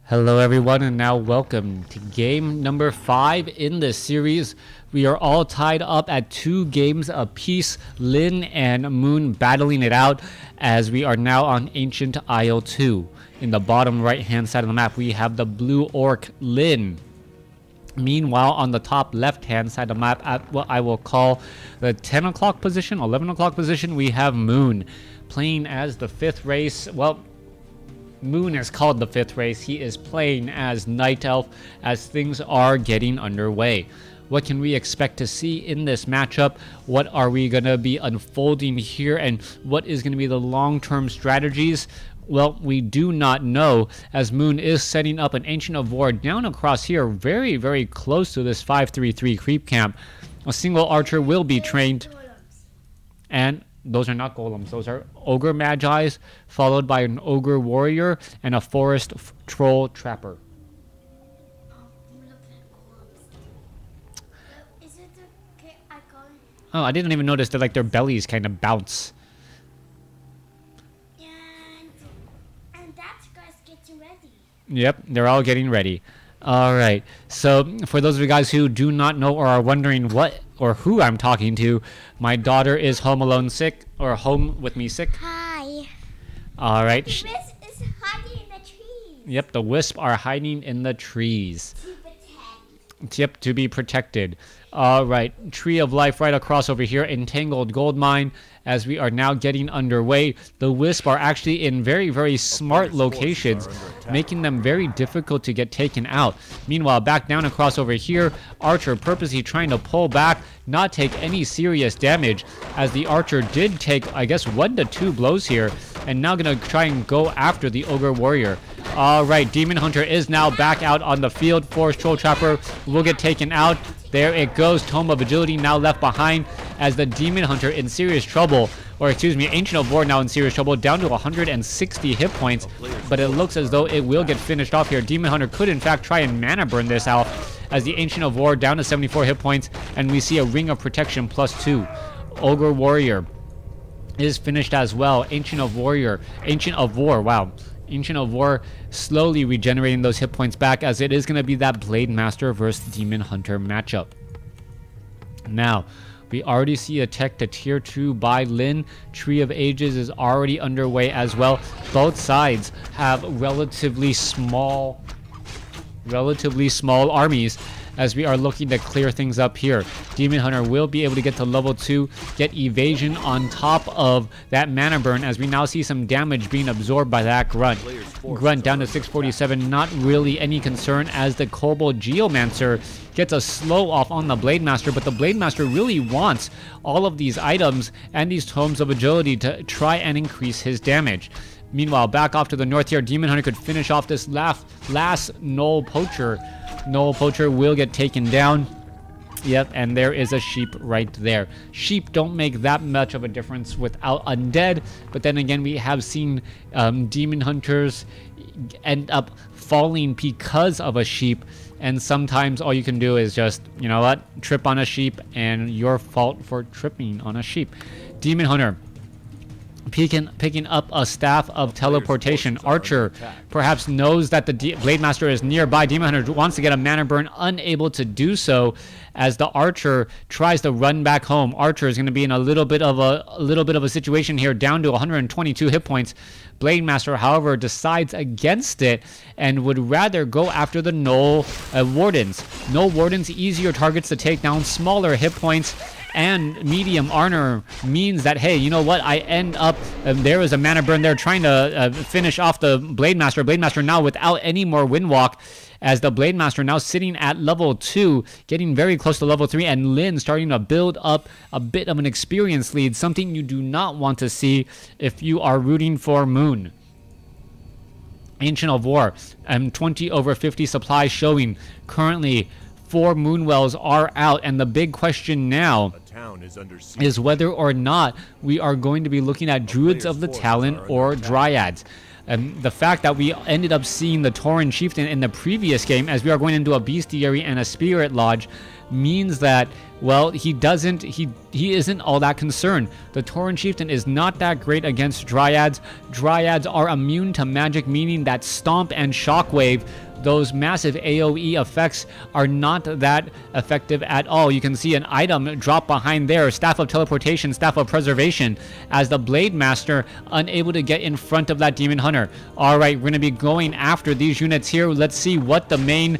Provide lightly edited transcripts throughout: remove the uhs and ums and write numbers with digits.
Hello everyone, and now welcome to game number 5 in this series. We are all tied up at 2 games apiece, Lin and Moon battling it out as we are now on Ancient Isle 2. In the bottom right hand side of the map we have the blue orc Lin. Meanwhile, on the top left hand side of the map at what I will call the 10 o'clock position, 11 o'clock position, we have Moon playing as the 5th race. Well, Moon is called the 5th race. He is playing as Night Elf as things are getting underway. What can we expect to see in this matchup? What are we going to be unfolding here? And what is going to be the long-term strategies? Well, we do not know, as Moon is setting up an Ancient of War down across here, very, very close to this 533 creep camp. A single archer will be trained, and those are not golems. Those are ogre magis, followed by an ogre warrior and a forest troll trapper. Oh, I didn't even notice that like their bellies kind of bounce. And that guy's getting ready. Yep, they're all getting ready. All right. So for those of you guys who do not know or are wondering what or who I'm talking to, my daughter is home alone sick, or home with me sick. Hi. All right. The wisp is hiding in the trees. Yep, the wisp are hiding in the trees. To protect. Yep, to be protected. All right, Tree of Life right across over here, Entangled Gold Mine. As we are now getting underway, the Wisp are actually in very, very smart locations, making them very difficult to get taken out. Meanwhile, back down across over here, Archer purposely trying to pull back, not take any serious damage, as the Archer did take, I guess, 1 to 2 blows here, and now gonna try and go after the Ogre Warrior. All right, Demon Hunter is now back out on the field. Forest Troll Trapper will get taken out. There it goes. Tome of Agility now left behind as the Demon Hunter in serious trouble. Or excuse me, Ancient of War now in serious trouble, down to 160 hit points. But it looks as though it will get finished off here. Demon Hunter could in fact try and mana burn this out as the Ancient of War down to 74 hit points. And we see a Ring of Protection +2. Ogre Warrior is finished as well. Ancient of War, wow. Ancient of War slowly regenerating those hit points back, as it is going to be that Blade Master versus Demon Hunter matchup. Now, we already see a tech to tier 2 by Lin. Tree of Ages is already underway as well. Both sides have relatively small armies, as we are looking to clear things up here. Demon Hunter will be able to get to level 2, get evasion on top of that mana burn, as we now see some damage being absorbed by that Grunt. Grunt down to 647, not really any concern, as the Kobold Geomancer gets a slow off on the Blade Master, but the Blade Master really wants all of these items and these Tomes of Agility to try and increase his damage. Meanwhile, back off to the north here, Demon Hunter could finish off this last Gnoll Poacher. Gnoll Poacher will get taken down. Yep, and there is a sheep right there. Sheep don't make that much of a difference without undead, but then again, we have seen Demon Hunters end up falling because of a sheep, and sometimes all you can do is just, you know what, trip on a sheep, and your fault for tripping on a sheep. Demon Hunter picking up a staff of teleportation. Archer perhaps knows that the Blade Master is nearby. Demon Hunter wants to get a mana burn, unable to do so, as the Archer tries to run back home. Archer is going to be in a little bit of a situation here, down to 122 hit points. Blade Master, however, decides against it and would rather go after the Gnoll Wardens. Gnoll Wardens, easier targets to take down, smaller hit points, and medium armor means that, hey, you know what, I end up, there is a mana burn there trying to finish off the Blade Master. Blade Master now without any more Windwalk, as the Blade Master now sitting at level 2, getting very close to level 3, and Lin starting to build up a bit of an experience lead, something you do not want to see if you are rooting for Moon. Ancient of War, 20 over 50 supply showing. Currently, 4 Moonwells are out, and the big question now is whether or not we are going to be looking at Druids of the Talon or Dryads. The fact that we ended up seeing the Tauren Chieftain in the previous game, as we are going into a Bestiary and a Spirit Lodge, means that, well, he isn't all that concerned. The Tauren Chieftain is not that great against Dryads. Dryads are immune to magic, meaning that Stomp and Shockwave, those massive AoE effects, are not that effective at all. You can see an item drop behind there, Staff of Teleportation, Staff of Preservation, as the Blade Master unable to get in front of that Demon Hunter. Alright, we're going to be going after these units here. Let's see what the main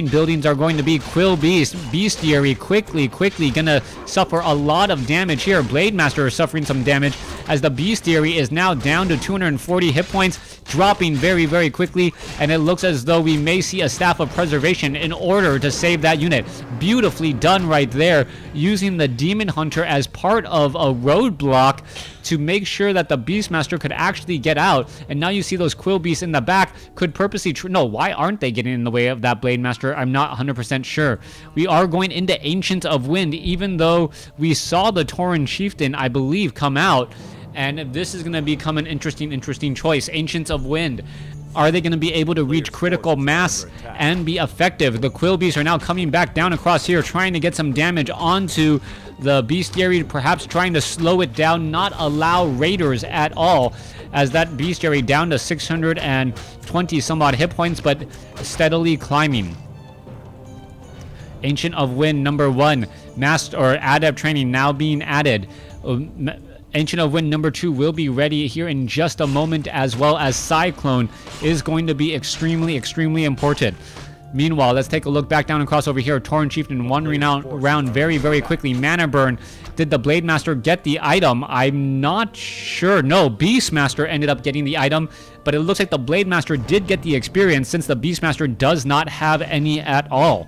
buildings are going to be. Quill Beast, Bestiary, quickly gonna suffer a lot of damage here. Blade Master is suffering some damage as the Bestiary is now down to 240 hit points, dropping very quickly, and it looks as though we may see a Staff of Preservation in order to save that unit. Beautifully done right there, using the Demon Hunter as part of a roadblock to make sure that the Beastmaster could actually get out. And now you see those Quill Beasts in the back could purposely no, why aren't they getting in the way of that Blade Master? I'm not 100% sure. We are going into Ancient of Wind, even though we saw the Tauren Chieftain, I believe, come out. And this is going to become an interesting choice. Ancients of Wind. Are they going to be able to reach critical mass and be effective? The Quill Beasts are now coming back down across here, trying to get some damage onto the Bestiary, perhaps trying to slow it down, not allow raiders at all, as that Bestiary down to 620 some odd hit points, but steadily climbing. Ancient of Wind number 1, Master or Adept training now being added. Ancient of Wind number 2 will be ready here in just a moment, as well as Cyclone is going to be extremely important. Meanwhile, let's take a look back down across over here. Tauren Chieftain wandering out around very quickly. Mana Burn. Did the Blade Master get the item? I'm not sure. No, Beastmaster ended up getting the item, but it looks like the Blade Master did get the experience, since the Beastmaster does not have any at all.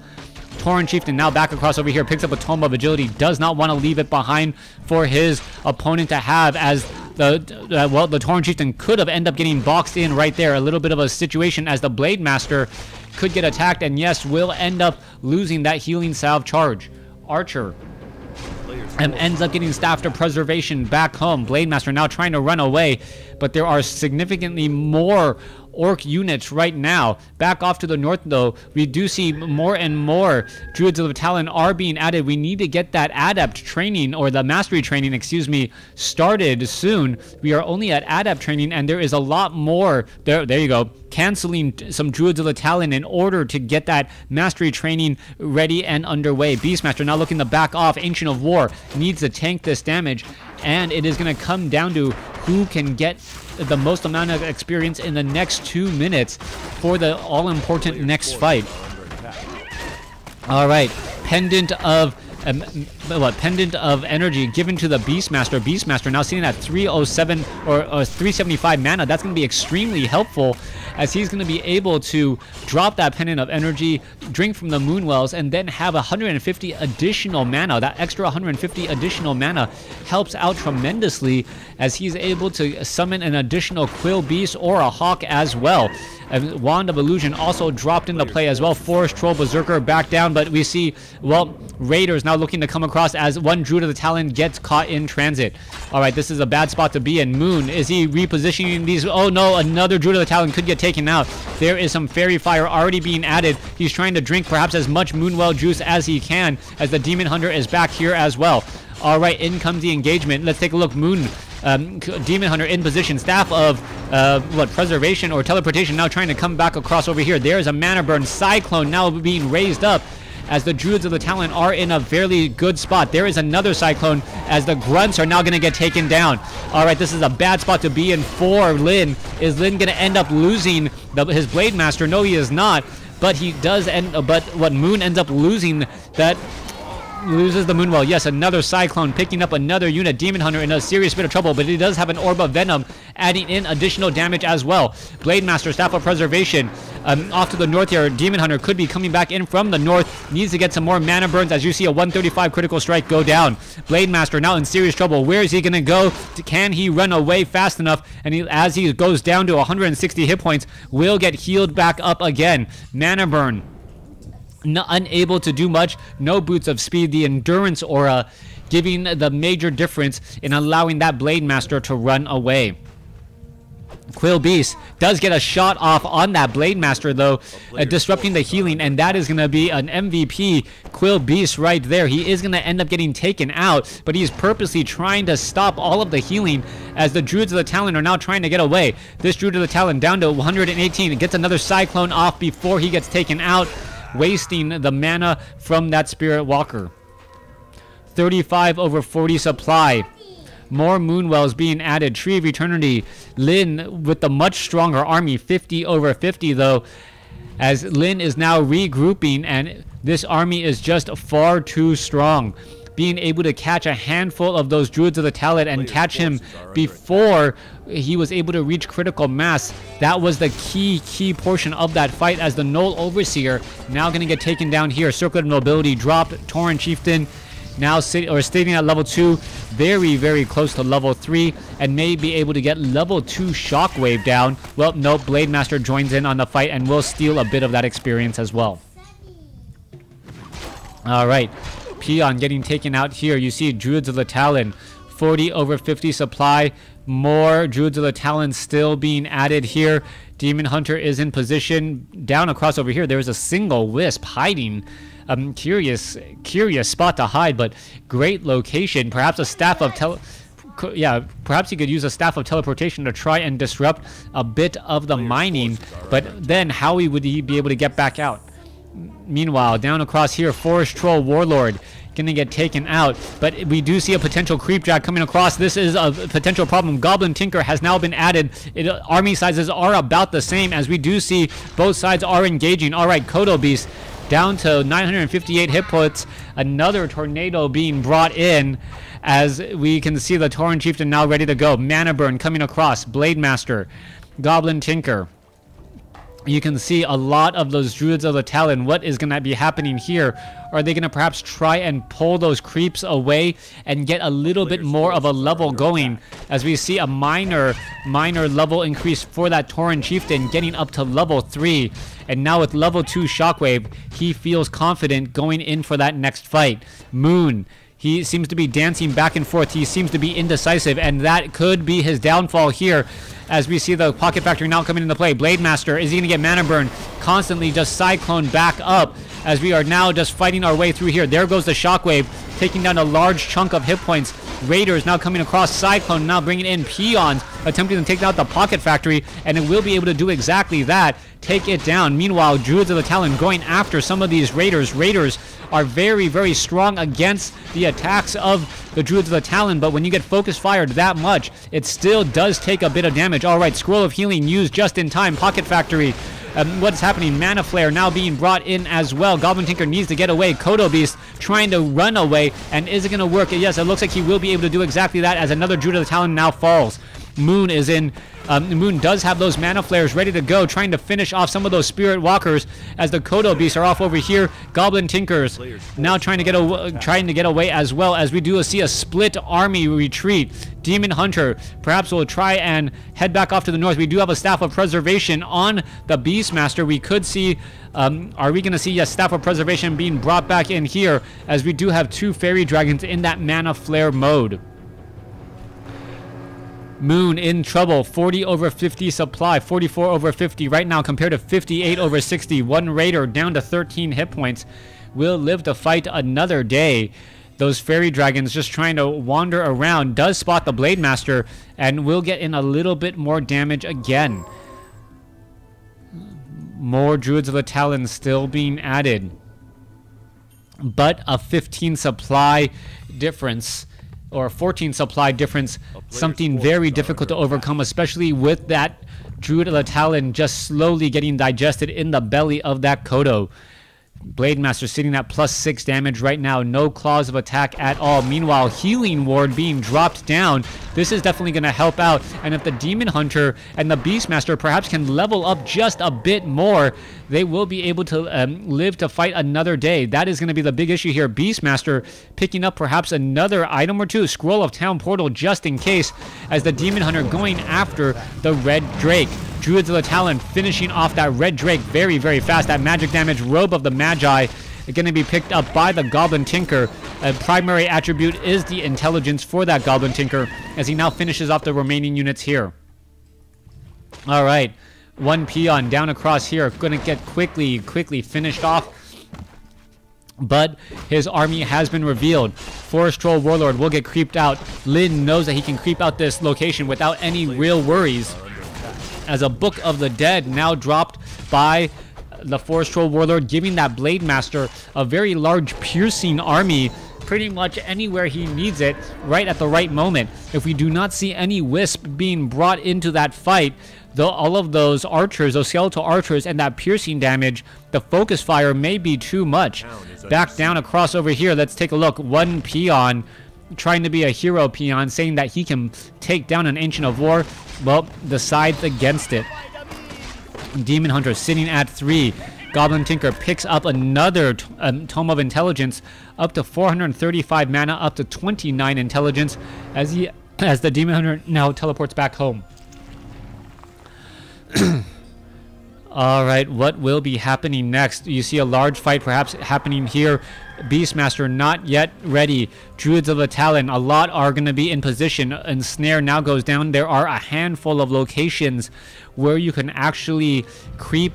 Tauren Chieftain now back across over here, picks up a Tome of Agility, does not want to leave it behind for his opponent to have, as the Tauren Chieftain could have ended up getting boxed in right there. A little bit of a situation as the Blade Master could get attacked, and yes, will end up losing that healing salve charge. Archer ends up getting Staff of Preservation back home. Blade Master now trying to run away, but there are significantly more Orc units right now. Back off to the north, though, we do see more and more Druids of the Talon are being added. We need to get that Adept training, or the Mastery training, excuse me, started soon. We are only at Adept training, and there is a lot more. There you go. Canceling some Druids of the Talon in order to get that Mastery training ready and underway. Beastmaster now looking to back off. Ancient of War needs to tank this damage, and it is going to come down to who can get the most amount of experience in the next 2 minutes for the all-important next fight. All right, Pendant of Energy given to the Beastmaster. Beastmaster now sitting at 307 or 375 mana. That's going to be extremely helpful, as he's going to be able to drop that Pendant of Energy, drink from the Moonwells, and then have 150 additional mana. That extra 150 additional mana helps out tremendously, as he's able to summon an additional Quill Beast or a Hawk as well. And Wand of Illusion also dropped into play as well. Forest Troll Berserker back down, but we see, well, Raiders now looking to come across as one Druid of the Talon gets caught in transit. All right, this is a bad spot to be in. Moon, is he repositioning these? Oh no, another Druid of the Talon could get taken out. There is some Fairy Fire already being added. He's trying to drink perhaps as much Moonwell juice as he can, as the Demon Hunter is back here as well. All right, in comes the engagement. Let's take a look. Moon, Demon Hunter in position. Staff of Preservation or Teleportation now trying to come back across over here. There's a Mana Burn. Cyclone now being raised up, as the Druids of the Talon are in a fairly good spot. There is another Cyclone, as the Grunts are now going to get taken down. All right, this is a bad spot to be in for Lyn. Is Lyn going to end up losing his Blade Master? No, he is not. But he does but what Moon ends up losing that. Loses the Moonwell. Yes, another Cyclone picking up another unit. Demon Hunter in a serious bit of trouble, but he does have an Orb of Venom, adding in additional damage as well. Blade Master, Staff of Preservation, off to the north here. Demon Hunter could be coming back in from the north. Needs to get some more Mana Burns, as you see a 135 critical strike go down. Blade Master now in serious trouble. Where is he going to go? Can he run away fast enough? And as he goes down to 160 hit points, will get healed back up again. Mana Burn. Unable to do much. No Boots of Speed. The Endurance Aura giving the major difference in allowing that Blade Master to run away. Quill Beast does get a shot off on that Blade Master though, disrupting the healing, and that is going to be an MVP Quill Beast right there. He is going to end up getting taken out, but he's purposely trying to stop all of the healing as the Druids of the Talon are now trying to get away. This Druid of the Talon down to 118. It gets another Cyclone off before he gets taken out, wasting the mana from that Spirit Walker. 35 over 40 supply. More Moonwells being added. Tree of Eternity. Lin with the much stronger army. 50 over 50 though, as Lin is now regrouping, and this army is just far too strong. Being able to catch a handful of those Druids of the Talon and catch him before he was able to reach critical mass. That was the key portion of that fight, as the Null Overseer now going to get taken down here. Circlet of Nobility dropped. Tauren Chieftain now staying at level 2, very close to level 3, and may be able to get level 2 Shockwave down. Well, nope, Blade Master joins in on the fight and will steal a bit of that experience as well. Alright, Peon getting taken out here. You see Druids of the Talon, 40 over 50 supply. More Druids of the Talon still being added here. Demon Hunter is in position. Down across over here, there is a single Wisp hiding. Curious spot to hide, but great location. Perhaps a staff of perhaps he could use a staff of teleportation to try and disrupt a bit of the mining, but then how would he be able to get back out? Meanwhile, down across here, Forest Troll Warlord gonna get taken out, but we do see a potential creep drag coming across. This is a potential problem. Goblin Tinker has now been added. Army sizes are about the same, as we do see both sides are engaging. All right, Kodo Beast down to 958 hit points. Another tornado being brought in, as we can see the Tauren Chieftain now ready to go. Mana Burn coming across. Blade Master, Goblin Tinker. You can see a lot of those Druids of the Talon. What is going to be happening here? Are they going to perhaps try and pull those creeps away and get a little bit more of a level going, as we see a minor level increase for that Tauren Chieftain, getting up to level 3. And now with level 2 Shockwave, he feels confident going in for that next fight. Moon, he seems to be dancing back and forth. He seems to be indecisive, and that could be his downfall here, as we see the Pocket Factory now coming into play. Blade Master, is he going to get Mana Burn? Constantly just Cyclone back up, as we are now just fighting our way through here. There goes the Shockwave, taking down a large chunk of hit points. Raiders now coming across. Cyclone now bringing in Peons, attempting to take out the Pocket Factory, and it will be able to do exactly that. Take it down. Meanwhile, Druids of the Talon going after some of these Raiders. Raiders are very strong against the attacks of the Druids of the Talon, but when you get focus fired that much, it still does take a bit of damage. Alright, Scroll of Healing used just in time. Pocket Factory. What's happening? Mana Flare now being brought in as well. Goblin Tinker needs to get away. Kodo Beast trying to run away, and is it going to work? Yes, it looks like he will be able to do exactly that, as another Druid of the Talon now falls. Moon is in. Moon does have those Mana Flares ready to go, trying to finish off some of those Spirit Walkers, as the Kodo Beasts are off over here. Goblin Tinkers now trying to get away as well, as we do see a split army retreat. Demon Hunter perhaps will try and head back off to the north. We do have a Staff of Preservation on the Beastmaster. We could see, are we going to see, yes, Staff of Preservation being brought back in here, as we do have 2 Fairy Dragons in that Mana Flare mode. Moon in trouble. 40 over 50 supply, 44 over 50 right now compared to 58 over 60. One Raider down to 13 hit points. Will live to fight another day. Those Fairy Dragons just trying to wander around. Does spot the Blade Master and will get in a little bit more damage again. More Druids of the Talon still being added, but a 15 supply difference, or 14 supply difference, something very difficult to overcome, especially with that Druid of the Talon just slowly getting digested in the belly of that Kodo. Blade Master sitting at +6 damage right now. No claws of attack at all. Meanwhile, Healing Ward being dropped down. This is definitely going to help out. And if the Demon Hunter and the Beastmaster perhaps can level up just a bit more, they will be able to live to fight another day. That is going to be the big issue here. Beastmaster picking up perhaps another item or two. Scroll of Town Portal just in case, as the Demon Hunter going after the Red Drake. Druids of the Talon finishing off that Red Drake very fast. That magic damage, Robe of the Magi, going to be picked up by the Goblin Tinker. A primary attribute is the intelligence for that Goblin Tinker, as he now finishes off the remaining units here. All right, one peon down across here, gonna get quickly finished off. But his army has been revealed. Forest Troll Warlord will get creeped out. Lin knows that he can creep out this location without any real worries, as a Book of the Dead now dropped by the Forest Troll Warlord, giving that Blade Master a very large piercing army pretty much anywhere he needs it, right at the right moment. If we do not see any Wisp being brought into that fight, though, all of those archers, those skeletal archers, and that piercing damage, the focus fire may be too much. Back down across over here, let's take a look. One peon trying to be a hero peon, saying that he can take down an Ancient of War. Well, decides against it. Demon Hunter sitting at 3. Goblin Tinker picks up another Tome of Intelligence, up to 435 mana, up to 29 intelligence, as the Demon Hunter now teleports back home. Alright, what will be happening next? You see a large fight perhaps happening here. Beastmaster not yet ready. Druids of the Talon, a lot are going to be in position. And Snare now goes down. There are a handful of locations where you can actually creep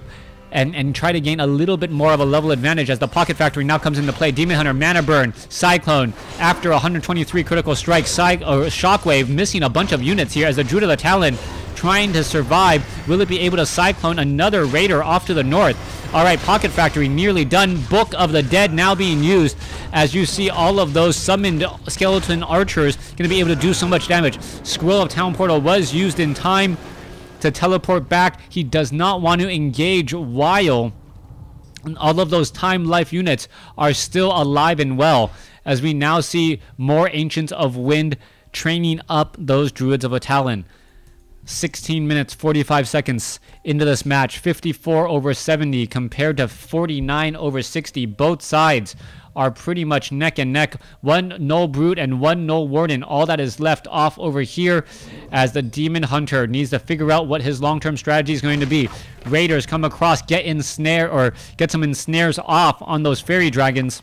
and try to gain a little bit more of a level advantage, as the Pocket Factory now comes into play. Demon Hunter, Mana Burn, Cyclone, after 123 critical strikes, Shockwave missing a bunch of units here as the Druid of the Talon trying to survive. Will it be able to Cyclone another Raider off to the north? Alright, Pocket Factory nearly done. Book of the Dead now being used, as you see all of those summoned skeleton archers going to be able to do so much damage. Scroll of Town Portal was used in time to teleport back. He does not want to engage while all of those time life units are still alive and well, as we now see more Ancients of Wind training up those Druids of a Talon. 16 minutes 45 seconds into this match, 54 over 70 compared to 49 over 60. Both sides are pretty much neck and neck. One Null Brute and one Null Warden, all that is left off over here, as the Demon Hunter needs to figure out what his long-term strategy is going to be. Raiders come across, get some ensnares off on those fairy dragons,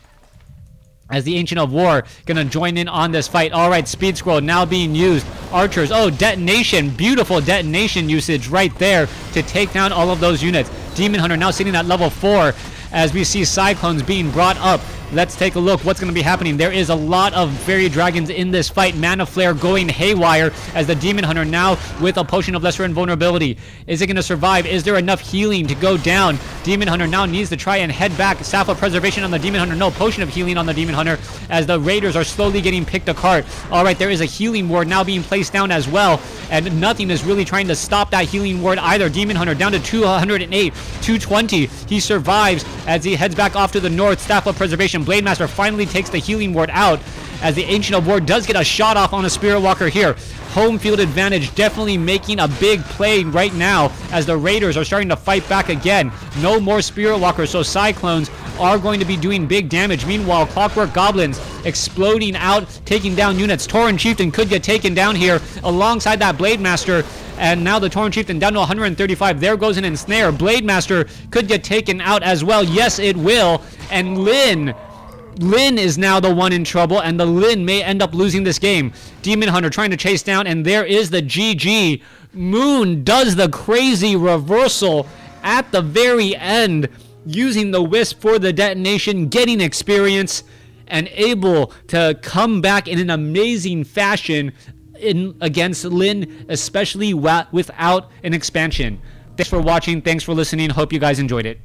as the Ancient of War gonna join in on this fight. Alright, Speed Scroll now being used. Archers, oh, detonation, beautiful detonation usage right there to take down all of those units. Demon Hunter now sitting at level 4, as we see Cyclones being brought up. Let's take a look what's going to be happening. There is a lot of fairy dragons in this fight. Mana Flare going haywire, as the Demon Hunter now with a Potion of Lesser Invulnerability. Is it going to survive? Is there enough healing to go down? Demon Hunter now needs to try and head back. Staff of Preservation on the Demon Hunter. No, Potion of Healing on the Demon Hunter, as the Raiders are slowly getting picked apart. Alright, there is a Healing Ward now being placed down as well, and nothing is really trying to stop that Healing Ward either. Demon Hunter down to 208, 220. He survives as he heads back off to the north. Staff of Preservation. Blade Master finally takes the Healing Ward out, as the Ancient of War does get a shot off on a Spirit Walker here. Home field advantage definitely making a big play right now, as the Raiders are starting to fight back again. No more Spirit Walkers, so Cyclones are going to be doing big damage. Meanwhile, Clockwork Goblins exploding out, taking down units. Tauren Chieftain could get taken down here alongside that Blade Master. And now the Tauren Chieftain down to 135. There goes an ensnare. Blade Master could get taken out as well. Yes, it will. And Lin is now the one in trouble, and the Lin may end up losing this game. Demon Hunter trying to chase down, and there is the GG. Moon does the crazy reversal at the very end, using the Wisp for the detonation, getting experience, and able to come back in an amazing fashion against Lin, especially without an expansion. Thanks for watching. Thanks for listening. Hope you guys enjoyed it.